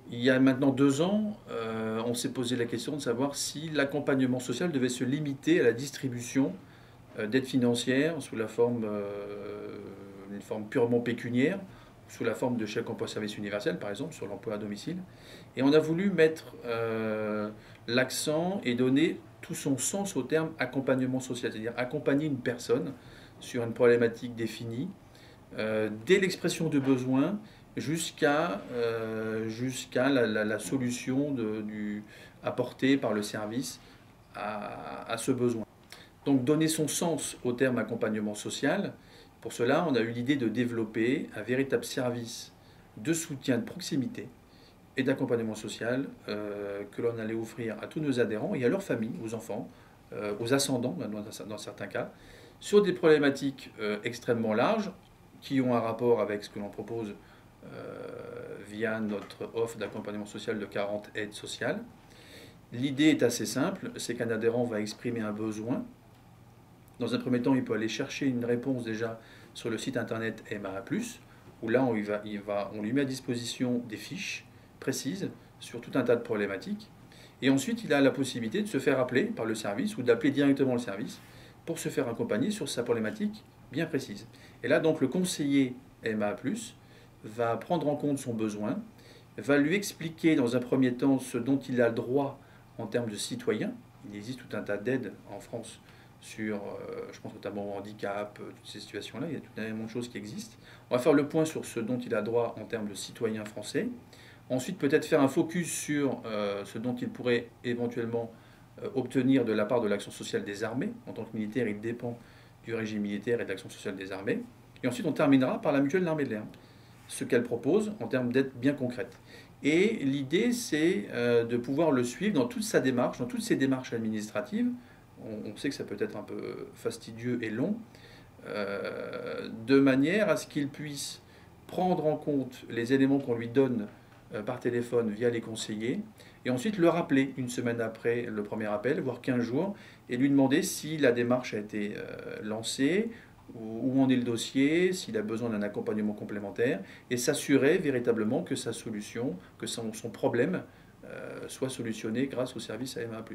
Il y a maintenant 2 ans, on s'est posé la question de savoir si l'accompagnement social devait se limiter à la distribution d'aides financières sous la forme, une forme purement pécuniaire, sous la forme de chèque emploi service universel, par exemple, sur l'emploi à domicile. Et on a voulu mettre l'accent et donner tout son sens au terme accompagnement social, c'est-à-dire accompagner une personne sur une problématique définie, dès l'expression de besoin jusqu'à la solution apportée par le service à ce besoin. Donc donner son sens au terme accompagnement social, pour cela on a eu l'idée de développer un véritable service de soutien de proximité et d'accompagnement social que l'on allait offrir à tous nos adhérents et à leurs familles, aux enfants, aux ascendants dans certains cas, sur des problématiques extrêmement larges qui ont un rapport avec ce que l'on propose via notre offre d'accompagnement social de 40 aides sociales. L'idée est assez simple, c'est qu'un adhérent va exprimer un besoin. Dans un premier temps, il peut aller chercher une réponse déjà sur le site internet MAA+, où là, on lui met à disposition des fiches précises sur tout un tas de problématiques. Et ensuite, il a la possibilité de se faire appeler par le service ou d'appeler directement le service pour se faire accompagner sur sa problématique bien précise. Et là, donc, le conseiller MAA+, va prendre en compte son besoin, va lui expliquer dans un premier temps ce dont il a le droit en termes de citoyen. Il existe tout un tas d'aides en France sur, je pense notamment au handicap, toutes ces situations-là, il y a tout un tas de choses qui existent. On va faire le point sur ce dont il a droit en termes de citoyen français. Ensuite, peut-être faire un focus sur ce dont il pourrait éventuellement obtenir de la part de l'action sociale des armées. En tant que militaire, il dépend du régime militaire et de l'action sociale des armées. Et ensuite, on terminera par la mutuelle de l'armée de l'air, ce qu'elle propose en termes d'aides bien concrètes. Et l'idée, c'est de pouvoir le suivre dans toute sa démarche, dans toutes ses démarches administratives. On sait que ça peut être un peu fastidieux et long, de manière à ce qu'il puisse prendre en compte les éléments qu'on lui donne par téléphone via les conseillers, et ensuite le rappeler une semaine après le premier appel, voire 15 jours, et lui demander si la démarche a été lancée, où en est le dossier, s'il a besoin d'un accompagnement complémentaire, et s'assurer véritablement que sa solution, que son problème soit solutionné grâce au service AMA+.